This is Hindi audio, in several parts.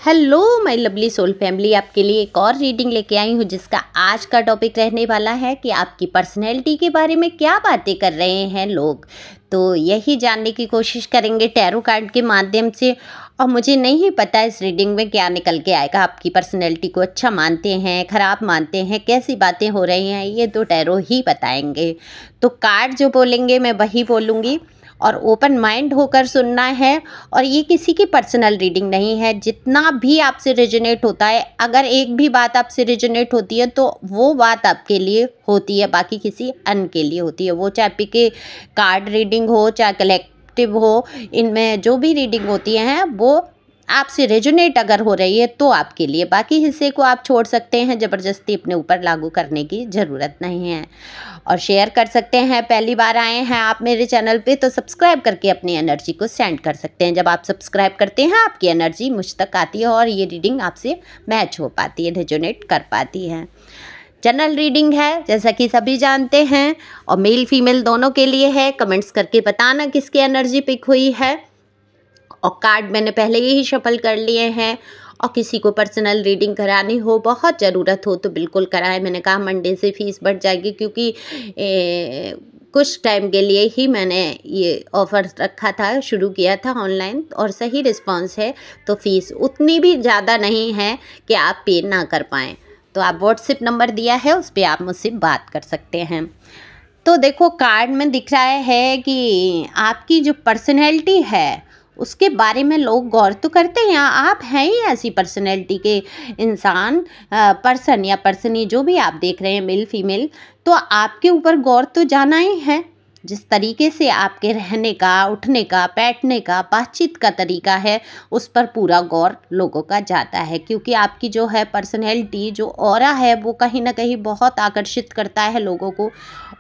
Hello my lovely soul family, आपके लिए एक और रीडिंग लेके आई हूँ जिसका आज का टॉपिक रहने वाला है कि आपकी पर्सनैलिटी के बारे में क्या बातें कर रहे हैं लोग। तो यही जानने की कोशिश करेंगे टैरो कार्ड के माध्यम से। और मुझे नहीं पता इस रीडिंग में क्या निकल के आएगा। आपकी पर्सनैलिटी को अच्छा मानते हैं, ख़राब मानते हैं, कैसी बातें हो रही हैं, ये तो टैरो ही बताएंगे। तो कार्ड जो बोलेंगे मैं वही बोलूँगी और ओपन माइंड होकर सुनना है। और ये किसी की पर्सनल रीडिंग नहीं है। जितना भी आपसे रेजोनेट होता है, अगर एक भी बात आपसे रेजोनेट होती है तो वो बात आपके लिए होती है, बाकी किसी अन्य के लिए होती है। वो चाहे आपके कार्ड रीडिंग हो, चाहे कलेक्टिव हो, इनमें जो भी रीडिंग होती हैं वो आपसे रेजोनेट अगर हो रही है तो आपके लिए, बाकी हिस्से को आप छोड़ सकते हैं। ज़बरदस्ती अपने ऊपर लागू करने की ज़रूरत नहीं है। और शेयर कर सकते हैं। पहली बार आए हैं आप मेरे चैनल पे तो सब्सक्राइब करके अपनी एनर्जी को सेंड कर सकते हैं। जब आप सब्सक्राइब करते हैं आपकी एनर्जी मुझ तक आती है और ये रीडिंग आपसे मैच हो पाती है, रेजोनेट कर पाती है। जनरल रीडिंग है जैसा कि सभी जानते हैं और मेल फीमेल दोनों के लिए है। कमेंट्स करके बताना किसकी एनर्जी पिक हुई है। और कार्ड मैंने पहले ही शफल कर लिए हैं। और किसी को पर्सनल रीडिंग करानी हो, बहुत ज़रूरत हो तो बिल्कुल कराएं। मैंने कहा मंडे से फ़ीस बढ़ जाएगी क्योंकि कुछ टाइम के लिए ही मैंने ये ऑफ़र रखा था, शुरू किया था ऑनलाइन और सही रिस्पांस है। तो फ़ीस उतनी भी ज़्यादा नहीं है कि आप पे ना कर पाएँ। तो आप व्हाट्सएप नंबर दिया है उस पर आप मुझसे बात कर सकते हैं। तो देखो कार्ड में दिख रहा है कि आपकी जो पर्सनैलिटी है उसके बारे में लोग गौर तो करते हैं। आप हैं ही ऐसी पर्सनैलिटी के इंसान, पर्सन या पर्सनी जो भी आप देख रहे हैं, मेल फीमेल, तो आपके ऊपर गौर तो जाना ही है। जिस तरीके से आपके रहने का, उठने का, बैठने का, बातचीत का तरीका है उस पर पूरा गौर लोगों का जाता है। क्योंकि आपकी जो है पर्सनैलिटी, जो ऑरा है वो कहीं ना कहीं बहुत आकर्षित करता है लोगों को।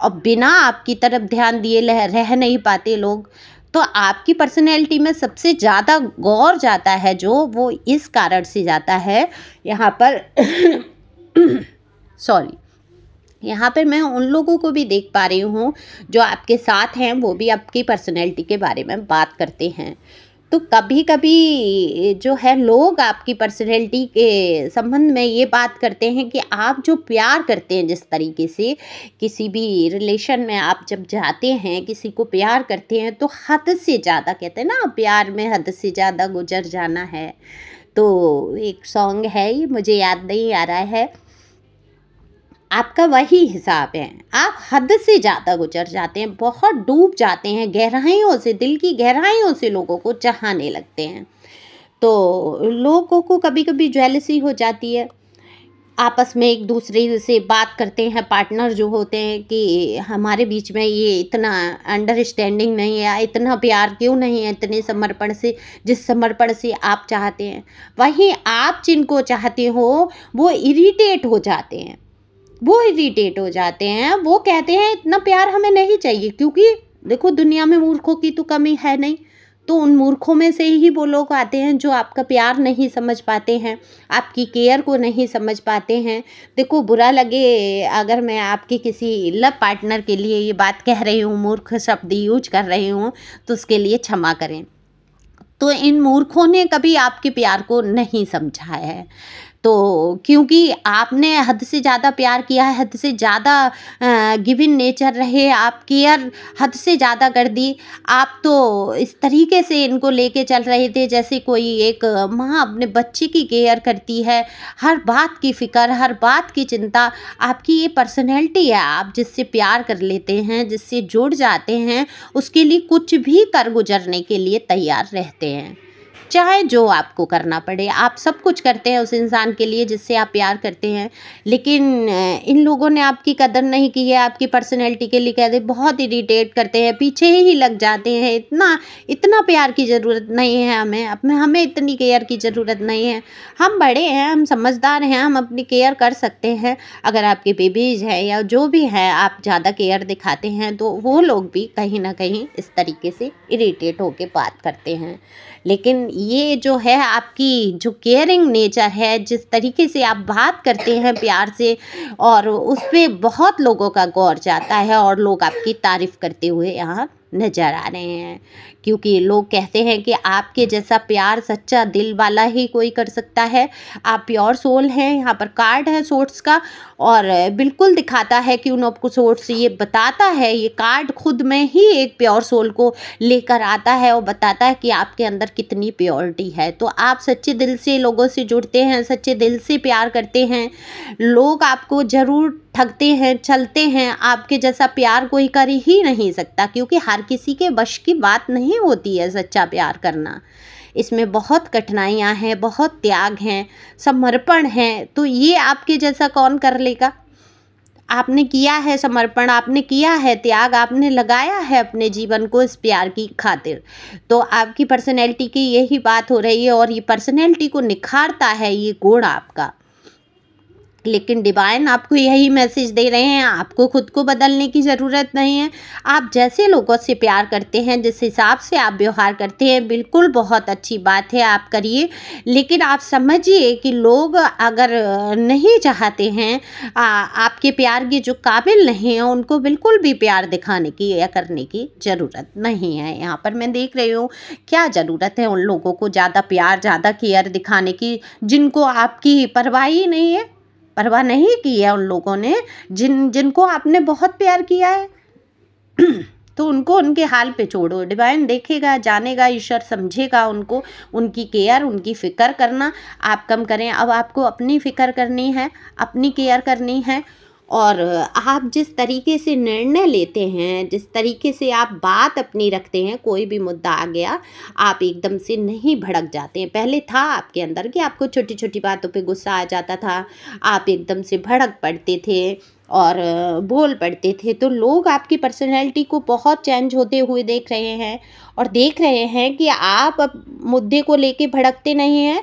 और बिना आपकी तरफ ध्यान दिए रह नहीं पाते लोग। तो आपकी पर्सनैलिटी में सबसे ज़्यादा गौर जाता है जो, वो इस कारण से जाता है यहाँ पर सॉरी, यहाँ पर मैं उन लोगों को भी देख पा रही हूँ जो आपके साथ हैं, वो भी आपकी पर्सनैलिटी के बारे में बात करते हैं। तो कभी कभी जो है लोग आपकी पर्सनैलिटी के संबंध में ये बात करते हैं कि आप जो प्यार करते हैं, जिस तरीके से किसी भी रिलेशन में आप जब जाते हैं, किसी को प्यार करते हैं तो हद से ज़्यादा, कहते हैं ना प्यार में हद से ज़्यादा गुजर जाना है। तो एक सॉन्ग है, ये मुझे याद नहीं आ रहा है, आपका वही हिसाब है। आप हद से ज़्यादा गुजर जाते हैं, बहुत डूब जाते हैं गहराइयों से, दिल की गहराइयों से लोगों को चाहने लगते हैं। तो लोगों को कभी कभी जेलसी हो जाती है, आपस में एक दूसरे से बात करते हैं, पार्टनर जो होते हैं, कि हमारे बीच में ये इतना अंडरस्टैंडिंग नहीं है, इतना प्यार क्यों नहीं है, इतने समर्पण से, जिस समर्पण से आप चाहते हैं वहीं आप जिनको चाहते हो वो इरिटेट हो जाते हैं। वो कहते हैं इतना प्यार हमें नहीं चाहिए। क्योंकि देखो दुनिया में मूर्खों की तो कमी है नहीं। तो उन मूर्खों में से ही वो लोग आते हैं जो आपका प्यार नहीं समझ पाते हैं, आपकी केयर को नहीं समझ पाते हैं। देखो बुरा लगे अगर मैं आपके किसी लव पार्टनर के लिए ये बात कह रही हूँ, मूर्ख शब्द यूज कर रही हूँ, तो उसके लिए क्षमा करें। तो इन मूर्खों ने कभी आपके प्यार को नहीं समझा है। तो क्योंकि आपने हद से ज़्यादा प्यार किया है, हद से ज़्यादा गिविंग नेचर रहे, आप केयर हद से ज़्यादा कर दी। आप तो इस तरीके से इनको लेके चल रहे थे जैसे कोई एक माँ अपने बच्चे की केयर करती है, हर बात की फ़िक्र, हर बात की चिंता। आपकी ये पर्सनैलिटी है, आप जिससे प्यार कर लेते हैं, जिससे जुड़ जाते हैं, उसके लिए कुछ भी कर गुजरने के लिए तैयार रहते हैं, चाहे जो आपको करना पड़े। आप सब कुछ करते हैं उस इंसान के लिए जिससे आप प्यार करते हैं। लेकिन इन लोगों ने आपकी कदर नहीं की है, आपकी पर्सनैलिटी के लिए कहते बहुत इरिटेट करते हैं, पीछे ही लग जाते हैं। इतना प्यार की ज़रूरत नहीं है हमें इतनी केयर की ज़रूरत नहीं है। हम बड़े हैं, हम समझदार हैं, हम अपनी केयर कर सकते हैं। अगर आपके बेबीज़ हैं या जो भी है आप ज़्यादा केयर दिखाते हैं तो वो लोग भी कहीं ना कहीं इस तरीके से इरिटेट होकर बात करते हैं। लेकिन ये जो है आपकी जो केयरिंग नेचर है, जिस तरीके से आप बात करते हैं प्यार से, और उस पर बहुत लोगों का गौर जाता है और लोग आपकी तारीफ़ करते हुए यहाँ नज़र आ रहे हैं। क्योंकि लोग कहते हैं कि आपके जैसा प्यार सच्चा दिल वाला ही कोई कर सकता है। आप प्योर सोल हैं। यहाँ पर कार्ड है सोर्ट्स का और बिल्कुल दिखाता है कि उन आपको सोर्ट्स ये बताता है, ये कार्ड खुद में ही एक प्योर सोल को लेकर आता है और बताता है कि आपके अंदर कितनी प्योरिटी है। तो आप सच्चे दिल से लोगों से जुड़ते हैं, सच्चे दिल से प्यार करते हैं। लोग आपको ज़रूर ठगते हैं, चलते हैं, आपके जैसा प्यार कोई कर ही नहीं सकता, क्योंकि हर किसी के वश की बात नहीं होती है सच्चा प्यार करना। इसमें बहुत कठिनाइयाँ हैं, बहुत त्याग हैं, समर्पण है। तो ये आपके जैसा कौन कर लेगा? आपने किया है समर्पण, आपने किया है त्याग, आपने लगाया है अपने जीवन को इस प्यार की खातिर। तो आपकी पर्सनैलिटी की यही बात हो रही है और ये पर्सनैलिटी को निखारता है ये गुण आपका। लेकिन डिवाइन आपको यही मैसेज दे रहे हैं, आपको खुद को बदलने की ज़रूरत नहीं है। आप जैसे लोगों से प्यार करते हैं, जिस हिसाब से आप व्यवहार करते हैं, बिल्कुल बहुत अच्छी बात है, आप करिए। लेकिन आप समझिए कि लोग अगर नहीं चाहते हैं, आपके प्यार के जो काबिल नहीं हैं, उनको बिल्कुल भी प्यार दिखाने की या करने की ज़रूरत नहीं है। यहाँ पर मैं देख रही हूँ क्या ज़रूरत है उन लोगों को ज़्यादा प्यार, ज़्यादा केयर दिखाने की, जिनको आपकी परवाह ही नहीं है। परवाह नहीं की है उन लोगों ने, जिनको आपने बहुत प्यार किया है। तो उनको उनके हाल पे छोड़ो। डिवाइन देखेगा, जानेगा, ईश्वर समझेगा उनको। उनकी केयर, उनकी फ़िक्र करना आप कम करें। अब आपको अपनी फ़िक्र करनी है, अपनी केयर करनी है। और आप जिस तरीके से निर्णय लेते हैं, जिस तरीके से आप बात अपनी रखते हैं, कोई भी मुद्दा आ गया आप एकदम से नहीं भड़क जाते हैं। पहले था आपके अंदर कि आपको छोटी छोटी बातों पे गुस्सा आ जाता था, आप एकदम से भड़क पड़ते थे और बोल पड़ते थे। तो लोग आपकी पर्सनैलिटी को बहुत चेंज होते हुए देख रहे हैं और देख रहे हैं कि आप अब मुद्दे को लेके भड़कते नहीं हैं,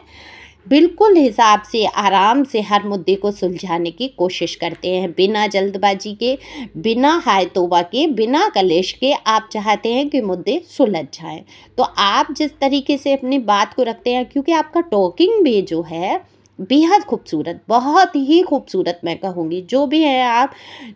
बिल्कुल हिसाब से, आराम से हर मुद्दे को सुलझाने की कोशिश करते हैं, बिना जल्दबाजी के, बिना हाय तौबा के, बिना कलेश के। आप चाहते हैं कि मुद्दे सुलझ जाएं। तो आप जिस तरीके से अपनी बात को रखते हैं, क्योंकि आपका टॉकिंग भी जो है बेहद खूबसूरत, बहुत ही खूबसूरत मैं कहूँगी। जो भी है आप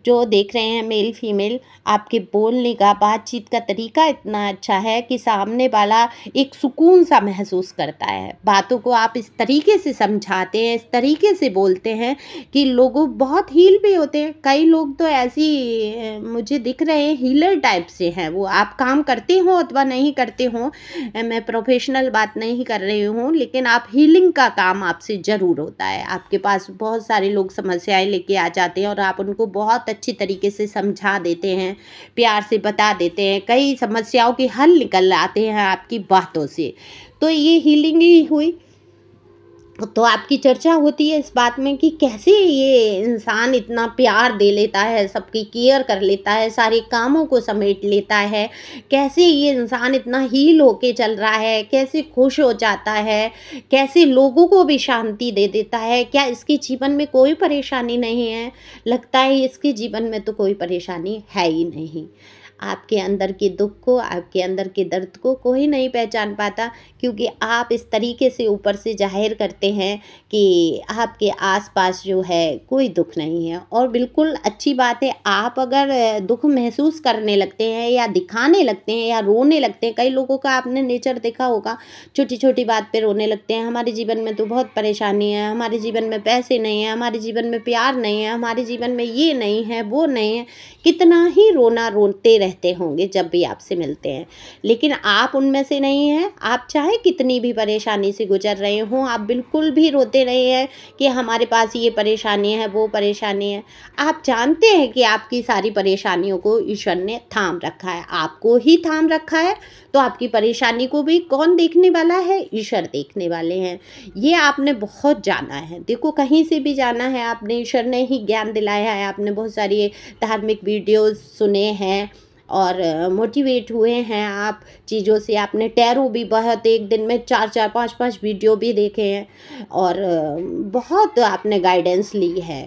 जो देख रहे हैं, मेल फीमेल, आपके बोलने का, बातचीत का तरीका इतना अच्छा है कि सामने वाला एक सुकून सा महसूस करता है। बातों को आप इस तरीके से समझाते हैं, इस तरीके से बोलते हैं कि लोगों बहुत हील भी होते हैं। कई लोग तो ऐसी मुझे दिख रहे हैं हीलर टाइप से हैं। वो आप काम करते हो अथवा नहीं करते हो, मैं प्रोफेशनल बात नहीं कर रही हूँ, लेकिन आप हीलिंग का काम आपसे ज़रूर होता है। आपके पास बहुत सारे लोग समस्याएं लेके आ जाते हैं और आप उनको बहुत अच्छी तरीके से समझा देते हैं, प्यार से बता देते हैं, कई समस्याओं के हल निकल आते हैं आपकी बातों से। तो ये हीलिंग ही हुई। तो आपकी चर्चा होती है इस बात में कि कैसे ये इंसान इतना प्यार दे लेता है, सबकी केयर कर लेता है, सारे कामों को समेट लेता है, कैसे ये इंसान इतना हील होके चल रहा है, कैसे खुश हो जाता है, कैसे लोगों को भी शांति दे देता है। क्या इसके जीवन में कोई परेशानी नहीं है? लगता है इसके जीवन में तो कोई परेशानी है ही नहीं। आपके अंदर के दुख को, आपके अंदर के दर्द को कोई नहीं पहचान पाता, क्योंकि आप इस तरीके से ऊपर से जाहिर करते हैं कि आपके आसपास जो है कोई दुख नहीं है। और बिल्कुल अच्छी बात है, आप अगर दुख महसूस करने लगते हैं या दिखाने लगते हैं या रोने लगते हैं, कई लोगों का आपने नेचर देखा होगा, छोटी छोटी बात पे रोने लगते हैं। हमारे जीवन में तो बहुत परेशानी है, हमारे जीवन में पैसे नहीं है, हमारे जीवन में प्यार नहीं है, हमारे जीवन में ये नहीं है, वो नहीं है। कितना ही रोना रोते रहते होंगे जब भी आपसे मिलते हैं, लेकिन आप उनमें से नहीं हैं। आप चाहे कितनी भी परेशानी से गुजर रहे हों, आप बिल्कुल भी रोते नहीं हैं कि हमारे पास ये परेशानी है, वो परेशानी है। आप जानते हैं कि आपकी सारी परेशानियों को ईश्वर ने थाम रखा है, आपको ही थाम रखा है। तो आपकी परेशानी को भी कौन देखने वाला है? ईश्वर देखने वाले हैं। ये आपने बहुत जाना है। देखो, कहीं से भी जाना है आपने, ईश्वर ने ही ज्ञान दिलाया है। आपने बहुत सारी धार्मिक वीडियोस सुने हैं और मोटिवेट हुए हैं आप चीज़ों से। आपने टैरो भी बहुत, एक दिन में 4-4, 5-5 वीडियो भी देखे हैं और बहुत आपने गाइडेंस ली है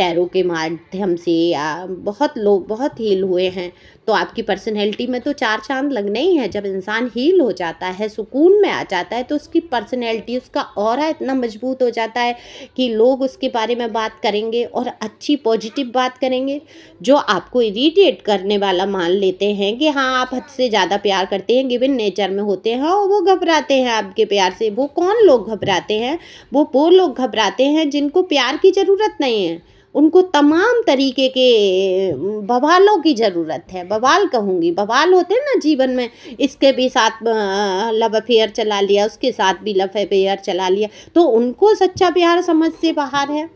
टैरो के माध्यम से, या बहुत लोग बहुत हील हुए हैं। तो आपकी पर्सनैलिटी में तो 4 चाँद लगने ही हैं। जब इंसान हील हो जाता है, सुकून में आ जाता है, तो उसकी पर्सनैलिटी, उसका ऑरा इतना मजबूत हो जाता है कि लोग उसके बारे में बात करेंगे और अच्छी पॉजिटिव बात करेंगे। जो आपको इरिटेट करने वाला मान लेते हैं कि हाँ आप हद से ज़्यादा प्यार करते हैं, गिवन नेचर में होते हैं और वो घबराते हैं आपके प्यार से। वो कौन लोग घबराते हैं? वो लोग घबराते हैं जिनको प्यार की ज़रूरत नहीं है, उनको तमाम तरीके के बवालों की ज़रूरत है। बवाल कहूँगी, बवाल होते हैं ना जीवन में, इसके भी साथ लव अफेयर चला लिया, उसके साथ भी लव अफेयर चला लिया, तो उनको सच्चा प्यार समझ से बाहर है।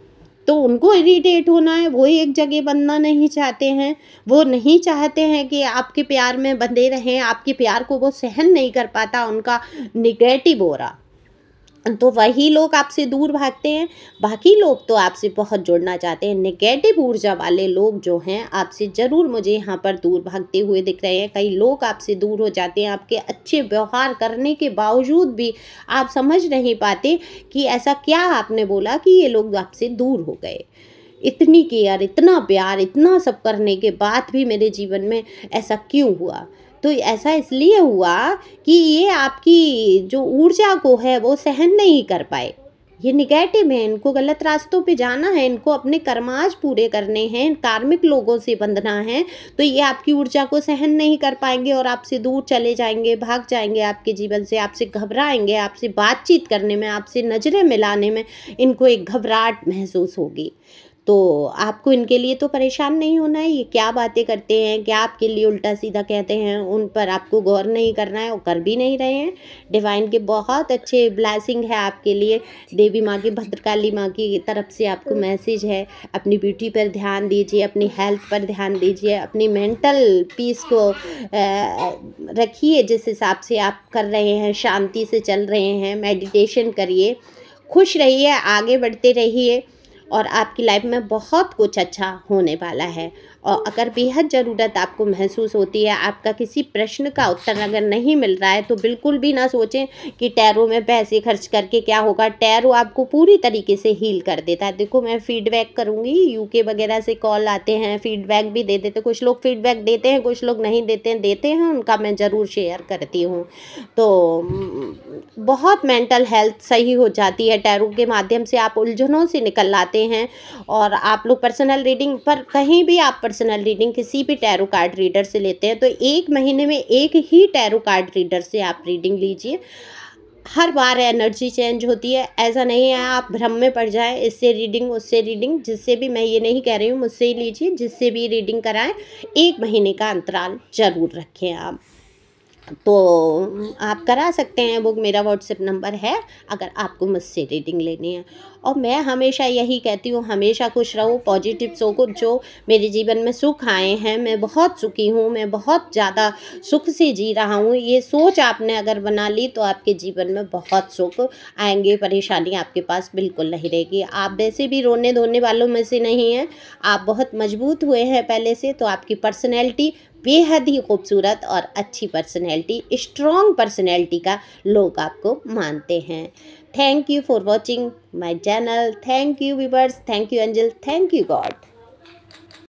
तो उनको इरिटेट होना है, वो एक जगह बंधना नहीं चाहते हैं, वो नहीं चाहते हैं कि आपके प्यार में बंधे रहें, आपके प्यार को वो सहन नहीं कर पाता, उनका निगेटिव हो रहा, तो वही लोग आपसे दूर भागते हैं। बाकी लोग तो आपसे बहुत जुड़ना चाहते हैं। नेगेटिव ऊर्जा वाले लोग जो हैं आपसे ज़रूर मुझे यहाँ पर दूर भागते हुए दिख रहे हैं। कई लोग आपसे दूर हो जाते हैं, आपके अच्छे व्यवहार करने के बावजूद भी आप समझ नहीं पाते कि ऐसा क्या आपने बोला कि ये लोग आपसे दूर हो गए। इतनी केयर, इतना प्यार, इतना सब करने के बाद भी मेरे जीवन में ऐसा क्यों हुआ? तो ऐसा इसलिए हुआ कि ये आपकी जो ऊर्जा को है वो सहन नहीं कर पाए। ये निगेटिव है, इनको गलत रास्तों पे जाना है, इनको अपने कर्माज पूरे करने हैं, कार्मिक लोगों से बंधना है, तो ये आपकी ऊर्जा को सहन नहीं कर पाएंगे और आपसे दूर चले जाएंगे, भाग जाएंगे आपके जीवन से, आपसे घबराएंगे, आपसे बातचीत करने में, आपसे नज़रें मिलाने में इनको एक घबराहट महसूस होगी। तो आपको इनके लिए तो परेशान नहीं होना है। ये क्या बातें करते हैं, क्या आपके लिए उल्टा सीधा कहते हैं, उन पर आपको गौर नहीं करना है और कर भी नहीं रहे हैं। डिवाइन के बहुत अच्छे ब्लेसिंग है आपके लिए। देवी माँ की, भद्रकाली माँ की तरफ से आपको मैसेज है, अपनी ब्यूटी पर ध्यान दीजिए, अपनी हेल्थ पर ध्यान दीजिए, अपनी मेंटल पीस को रखिए जिस हिसाब से आप कर रहे हैं, शांति से चल रहे हैं, मेडिटेशन करिए, खुश रहिए, आगे बढ़ते रहिए और आपकी लाइफ में बहुत कुछ अच्छा होने वाला है। और अगर बेहद ज़रूरत आपको महसूस होती है, आपका किसी प्रश्न का उत्तर अगर नहीं मिल रहा है, तो बिल्कुल भी ना सोचें कि टैरो में पैसे खर्च करके क्या होगा। टैरो आपको पूरी तरीके से हील कर देता है। देखो, मैं फीडबैक करूँगी, यूके वगैरह से कॉल आते हैं, फीडबैक भी दे देते, कुछ लोग फीडबैक देते हैं, कुछ लोग नहीं देते हैं, उनका मैं ज़रूर शेयर करती हूँ। तो बहुत मेंटल हेल्थ सही हो जाती है टैरो के माध्यम से। आप उलझनों से निकल आते हैं और आप लोग पर्सनल रीडिंग पर, कहीं भी आप पर्सनल रीडिंग किसी भी टैरो कार्ड रीडर से लेते हैं तो 1 महीने में एक ही टैरो कार्ड रीडर से आप रीडिंग लीजिए। हर बार एनर्जी चेंज होती है, ऐसा नहीं है आप भ्रम में पड़ जाएं, इससे रीडिंग उससे रीडिंग, जिससे भी, मैं ये नहीं कह रही हूँ मुझसे ही लीजिए, जिससे भी रीडिंग कराएं 1 महीने का अंतराल ज़रूर रखें आप। तो आप करा सकते हैं बुक, मेरा व्हाट्सएप नंबर है अगर आपको मुझसे रीडिंग लेनी है। और मैं हमेशा यही कहती हूँ, हमेशा खुश रहो, पॉजिटिव सोचो। जो मेरे जीवन में सुख आए हैं, मैं बहुत सुखी हूँ, मैं बहुत ज़्यादा सुख से जी रहा हूँ, ये सोच आपने अगर बना ली तो आपके जीवन में बहुत सुख आएंगे, परेशानी आपके पास बिल्कुल नहीं रहेगी। आप वैसे भी रोने धोने वालों में से नहीं हैं, आप बहुत मजबूत हुए हैं पहले से, तो आपकी पर्सनैलिटी बेहद ही खूबसूरत और अच्छी पर्सनैलिटी, स्ट्रॉन्ग पर्सनैलिटी का लोग आपको मानते हैं। Thank you for watching my channel. Thank you viewers, thank you angel, thank you God.